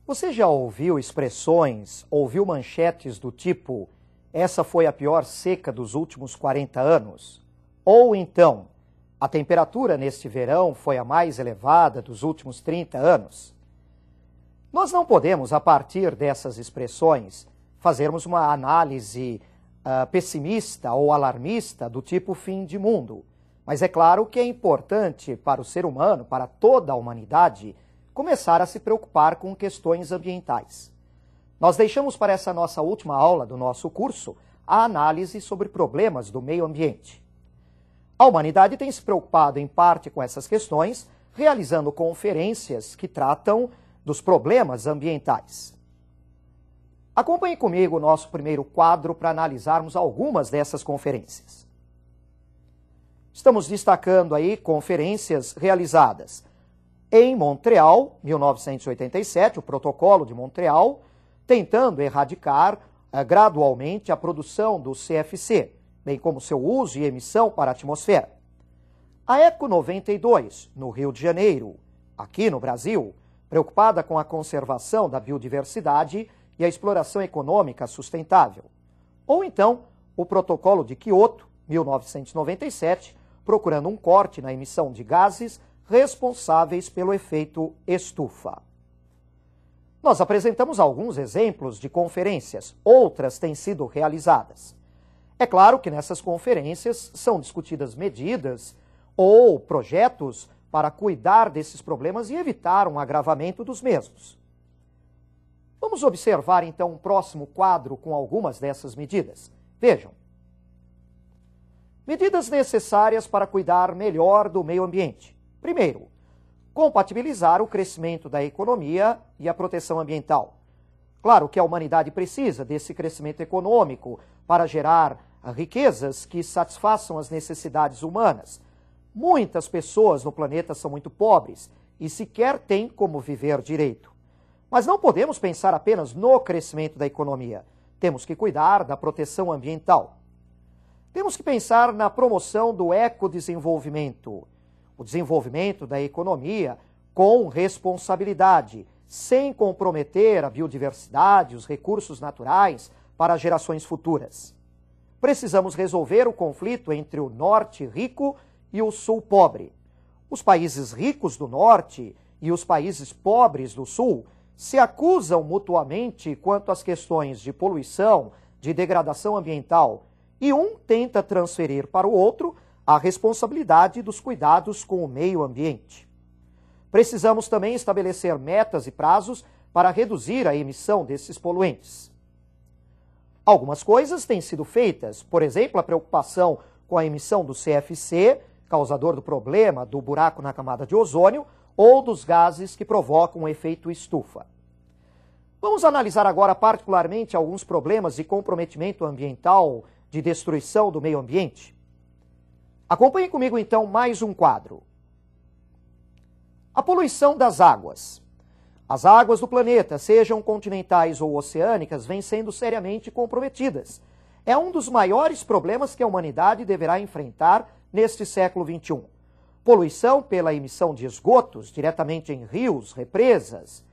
Você já ouviu expressões, ouviu manchetes do tipo "essa foi a pior seca dos últimos 40 anos"? Ou então, "a temperatura neste verão foi a mais elevada dos últimos 30 anos"? Nós não podemos, a partir dessas expressões, fazermos uma análise pessimista ou alarmista do tipo fim de mundo. Mas é claro que é importante para o ser humano, para toda a humanidade, começar a se preocupar com questões ambientais. Nós deixamos para essa nossa última aula do nosso curso a análise sobre problemas do meio ambiente. A humanidade tem se preocupado em parte com essas questões, realizando conferências que tratam dos problemas ambientais. Acompanhe comigo o nosso primeiro quadro para analisarmos algumas dessas conferências. Estamos destacando aí conferências realizadas em Montreal, 1987, o Protocolo de Montreal, tentando erradicar gradualmente a produção do CFC, bem como seu uso e emissão para a atmosfera. A ECO 92, no Rio de Janeiro, aqui no Brasil, preocupada com a conservação da biodiversidade e a exploração econômica sustentável. Ou então, o Protocolo de Quioto, 1997, procurando um corte na emissão de gases responsáveis pelo efeito estufa. Nós apresentamos alguns exemplos de conferências, outras têm sido realizadas. É claro que nessas conferências são discutidas medidas ou projetos para cuidar desses problemas e evitar um agravamento dos mesmos. Vamos observar então um próximo quadro com algumas dessas medidas. Vejam. Medidas necessárias para cuidar melhor do meio ambiente. Primeiro, compatibilizar o crescimento da economia e a proteção ambiental. Claro que a humanidade precisa desse crescimento econômico para gerar riquezas que satisfaçam as necessidades humanas. Muitas pessoas no planeta são muito pobres e sequer têm como viver direito. Mas não podemos pensar apenas no crescimento da economia. Temos que cuidar da proteção ambiental. Temos que pensar na promoção do ecodesenvolvimento, o desenvolvimento da economia com responsabilidade, sem comprometer a biodiversidade, os recursos naturais para gerações futuras. Precisamos resolver o conflito entre o norte rico e o sul pobre. Os países ricos do norte e os países pobres do sul se acusam mutuamente quanto às questões de poluição, de degradação ambiental, e um tenta transferir para o outro a responsabilidade dos cuidados com o meio ambiente. Precisamos também estabelecer metas e prazos para reduzir a emissão desses poluentes. Algumas coisas têm sido feitas, por exemplo, a preocupação com a emissão do CFC, causador do problema do buraco na camada de ozônio, ou dos gases que provocam o efeito estufa. Vamos analisar agora particularmente alguns problemas de comprometimento ambiental, de destruição do meio ambiente. Acompanhe comigo então mais um quadro. A poluição das águas. As águas do planeta, sejam continentais ou oceânicas, vêm sendo seriamente comprometidas. É um dos maiores problemas que a humanidade deverá enfrentar neste século XXI. Poluição pela emissão de esgotos diretamente em rios, represas,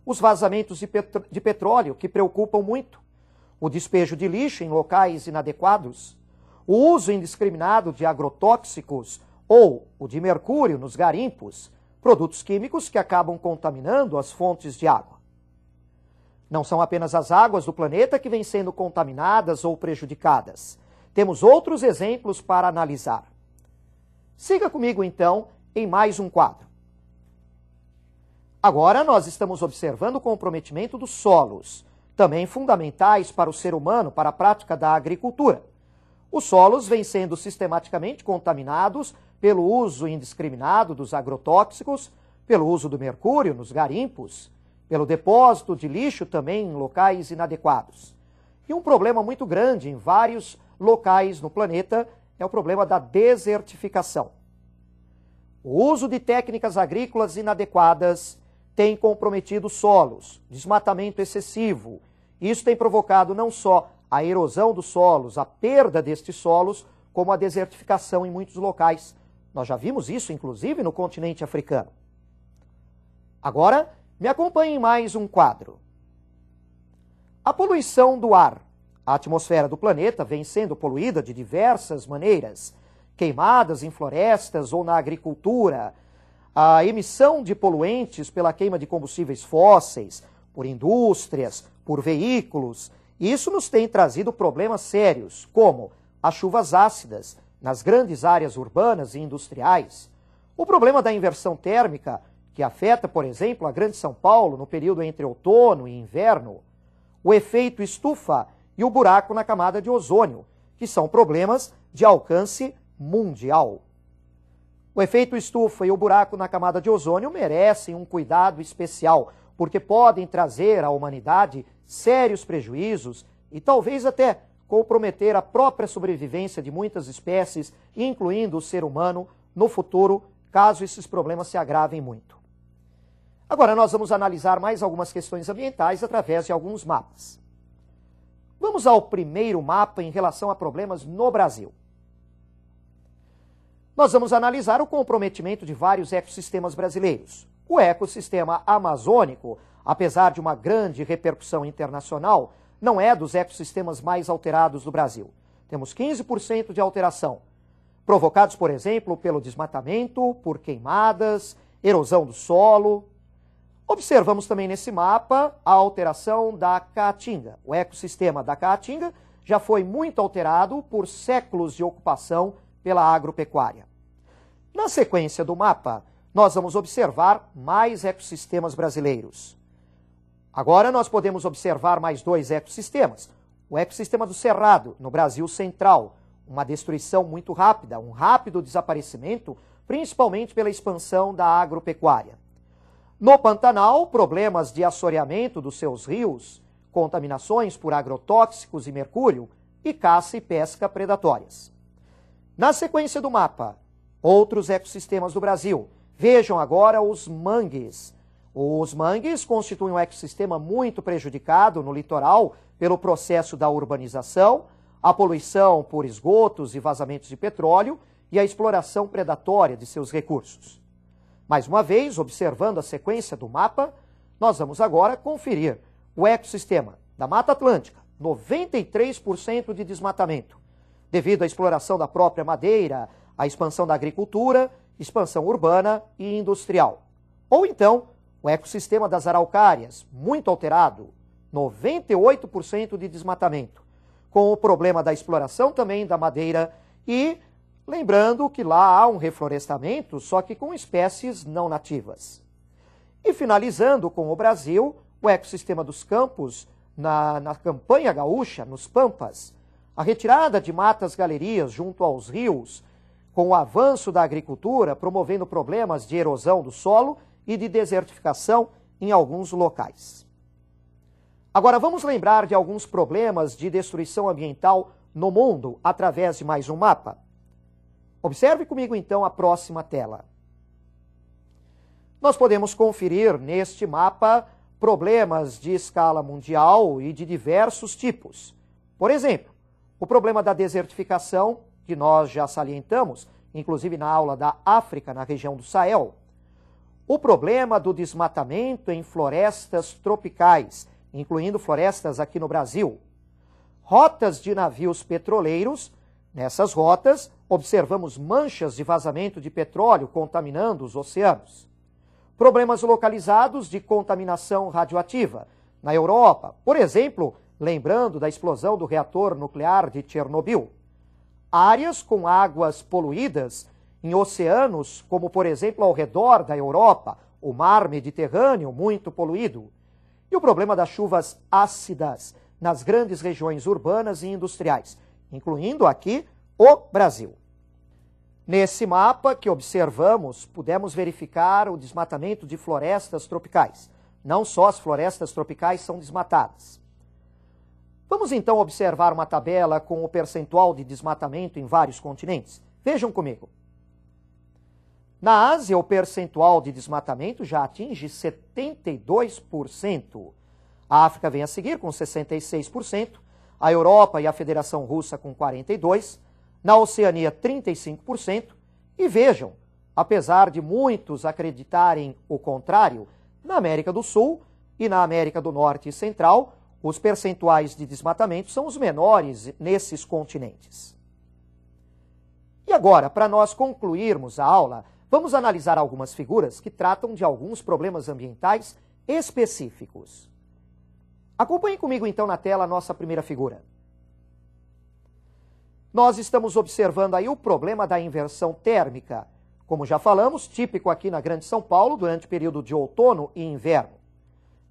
os vazamentos de petróleo, que preocupam muito, o despejo de lixo em locais inadequados, o uso indiscriminado de agrotóxicos ou o de mercúrio nos garimpos, produtos químicos que acabam contaminando as fontes de água. Não são apenas as águas do planeta que vêm sendo contaminadas ou prejudicadas. Temos outros exemplos para analisar. Siga comigo, então, em mais um quadro. Agora nós estamos observando o comprometimento dos solos, também fundamentais para o ser humano, para a prática da agricultura. Os solos vêm sendo sistematicamente contaminados pelo uso indiscriminado dos agrotóxicos, pelo uso do mercúrio nos garimpos, pelo depósito de lixo também em locais inadequados. E um problema muito grande em vários locais no planeta é o problema da desertificação. O uso de técnicas agrícolas inadequadas tem comprometido solos, desmatamento excessivo. Isso tem provocado não só a erosão dos solos, a perda destes solos, como a desertificação em muitos locais. Nós já vimos isso, inclusive, no continente africano. Agora, Me acompanhe em mais um quadro. A poluição do ar. A atmosfera do planeta vem sendo poluída de diversas maneiras. Queimadas em florestas ou na agricultura, a emissão de poluentes pela queima de combustíveis fósseis, por indústrias, por veículos. Isso nos tem trazido problemas sérios, como as chuvas ácidas nas grandes áreas urbanas e industriais, o problema da inversão térmica, que afeta, por exemplo, a Grande São Paulo no período entre outono e inverno, o efeito estufa e o buraco na camada de ozônio, que são problemas de alcance mundial. O efeito estufa e o buraco na camada de ozônio merecem um cuidado especial, porque podem trazer à humanidade sérios prejuízos e talvez até comprometer a própria sobrevivência de muitas espécies, incluindo o ser humano, no futuro, caso esses problemas se agravem muito. Agora nós vamos analisar mais algumas questões ambientais através de alguns mapas. Vamos ao primeiro mapa em relação a problemas no Brasil. Nós vamos analisar o comprometimento de vários ecossistemas brasileiros. O ecossistema amazônico, apesar de uma grande repercussão internacional, não é dos ecossistemas mais alterados do Brasil. Temos 15% de alteração, provocados, por exemplo, pelo desmatamento, por queimadas, erosão do solo. Observamos também nesse mapa a alteração da Caatinga. O ecossistema da Caatinga já foi muito alterado por séculos de ocupação pela agropecuária. Na sequência do mapa, nós vamos observar mais ecossistemas brasileiros. Agora nós podemos observar mais dois ecossistemas. O ecossistema do Cerrado, no Brasil Central, uma destruição muito rápida, um rápido desaparecimento, principalmente pela expansão da agropecuária. No Pantanal, problemas de assoreamento dos seus rios, contaminações por agrotóxicos e mercúrio e caça e pesca predatórias. Na sequência do mapa, outros ecossistemas do Brasil. Vejam agora os mangues. Os mangues constituem um ecossistema muito prejudicado no litoral pelo processo da urbanização, a poluição por esgotos e vazamentos de petróleo e a exploração predatória de seus recursos. Mais uma vez, observando a sequência do mapa, nós vamos agora conferir o ecossistema da Mata Atlântica, 93% de desmatamento, devido à exploração da própria madeira, à expansão da agricultura, expansão urbana e industrial. Ou então, o ecossistema das araucárias, muito alterado, 98% de desmatamento, com o problema da exploração também da madeira e lembrando que lá há um reflorestamento, só que com espécies não nativas. E finalizando com o Brasil, o ecossistema dos campos, na campanha gaúcha, nos Pampas, a retirada de matas-galerias junto aos rios, com o avanço da agricultura, promovendo problemas de erosão do solo e de desertificação em alguns locais. Agora vamos lembrar de alguns problemas de destruição ambiental no mundo através de mais um mapa. Observe comigo então a próxima tela. Nós podemos conferir neste mapa problemas de escala mundial e de diversos tipos. Por exemplo, o problema da desertificação, que nós já salientamos, inclusive na aula da África, na região do Sahel. O problema do desmatamento em florestas tropicais, incluindo florestas aqui no Brasil. Rotas de navios petroleiros. Nessas rotas, observamos manchas de vazamento de petróleo contaminando os oceanos. Problemas localizados de contaminação radioativa. Na Europa, por exemplo, lembrando da explosão do reator nuclear de Chernobyl. Áreas com águas poluídas em oceanos, como por exemplo ao redor da Europa, o mar Mediterrâneo muito poluído. E o problema das chuvas ácidas nas grandes regiões urbanas e industriais, incluindo aqui o Brasil. Nesse mapa que observamos, pudemos verificar o desmatamento de florestas tropicais. Não só as florestas tropicais são desmatadas. Vamos então observar uma tabela com o percentual de desmatamento em vários continentes. Vejam comigo. Na Ásia, o percentual de desmatamento já atinge 72%. A África vem a seguir com 66%, a Europa e a Federação Russa com 42%, na Oceania 35%, e vejam, apesar de muitos acreditarem o contrário, Na América do Sul e na América do Norte e Central, os percentuais de desmatamento são os menores nesses continentes. E agora, para nós concluirmos a aula, vamos analisar algumas figuras que tratam de alguns problemas ambientais específicos. Acompanhe comigo então na tela a nossa primeira figura. Nós estamos observando aí o problema da inversão térmica. Como já falamos, típico aqui na Grande São Paulo durante o período de outono e inverno.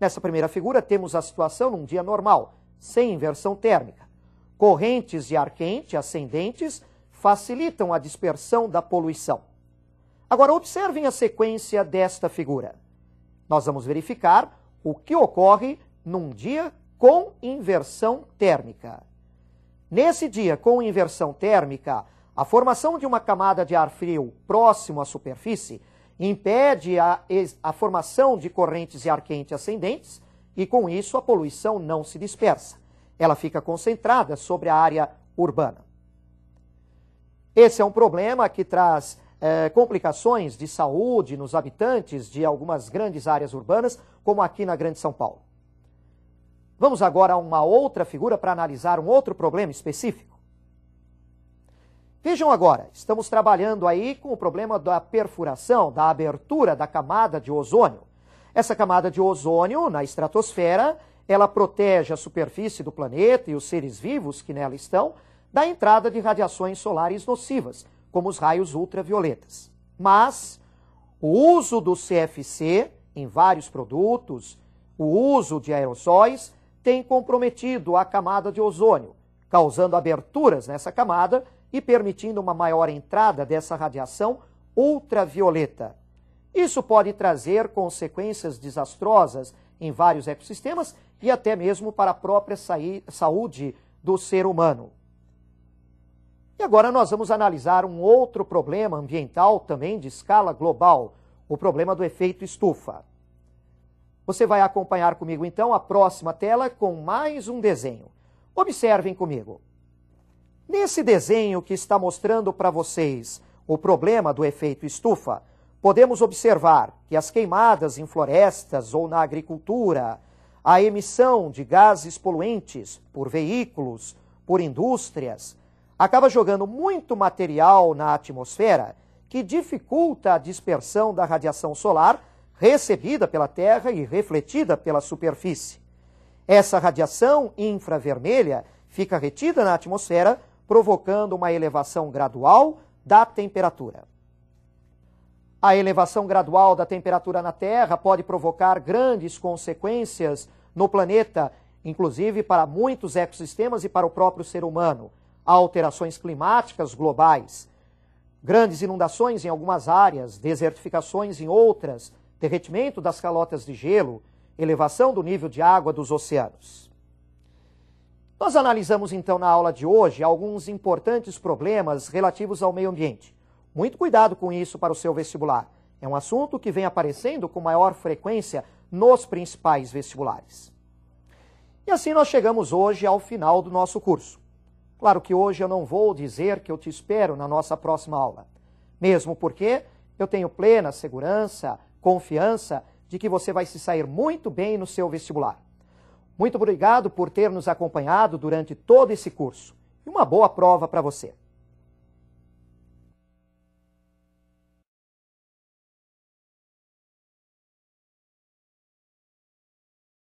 Nessa primeira figura temos a situação num dia normal, sem inversão térmica. Correntes de ar quente ascendentes facilitam a dispersão da poluição. Agora observem a sequência desta figura. Nós vamos verificar o que ocorre num dia com inversão térmica. Nesse dia com inversão térmica, a formação de uma camada de ar frio próximo à superfície impede a formação de correntes de ar quente ascendentes e, com isso, a poluição não se dispersa. Ela fica concentrada sobre a área urbana. Esse é um problema que traz complicações de saúde nos habitantes de algumas grandes áreas urbanas, como aqui na Grande São Paulo. Vamos agora a uma outra figura para analisar um outro problema específico. Vejam agora, estamos trabalhando aí com o problema da perfuração, da abertura da camada de ozônio. Essa camada de ozônio na estratosfera, ela protege a superfície do planeta e os seres vivos que nela estão da entrada de radiações solares nocivas, como os raios ultravioletas. Mas o uso do CFC em vários produtos, o uso de aerossóis, tem comprometido a camada de ozônio, causando aberturas nessa camada e permitindo uma maior entrada dessa radiação ultravioleta. Isso pode trazer consequências desastrosas em vários ecossistemas e até mesmo para a própria saúde do ser humano. E agora nós vamos analisar um outro problema ambiental também de escala global, o problema do efeito estufa. Você vai acompanhar comigo então a próxima tela com mais um desenho. Observem comigo. Nesse desenho que está mostrando para vocês o problema do efeito estufa, podemos observar que as queimadas em florestas ou na agricultura, a emissão de gases poluentes por veículos, por indústrias, acaba jogando muito material na atmosfera que dificulta a dispersão da radiação solar recebida pela Terra e refletida pela superfície. Essa radiação infravermelha fica retida na atmosfera, provocando uma elevação gradual da temperatura. A elevação gradual da temperatura na Terra pode provocar grandes consequências no planeta, inclusive para muitos ecossistemas e para o próprio ser humano. Há alterações climáticas globais, grandes inundações em algumas áreas, desertificações em outras, derretimento das calotas de gelo, elevação do nível de água dos oceanos. Nós analisamos então na aula de hoje alguns importantes problemas relativos ao meio ambiente. Muito cuidado com isso para o seu vestibular. É um assunto que vem aparecendo com maior frequência nos principais vestibulares. E assim nós chegamos hoje ao final do nosso curso. Claro que hoje eu não vou dizer que eu te espero na nossa próxima aula, mesmo porque eu tenho plena segurança, confiança de que você vai se sair muito bem no seu vestibular. Muito obrigado por ter nos acompanhado durante todo esse curso e uma boa prova para você.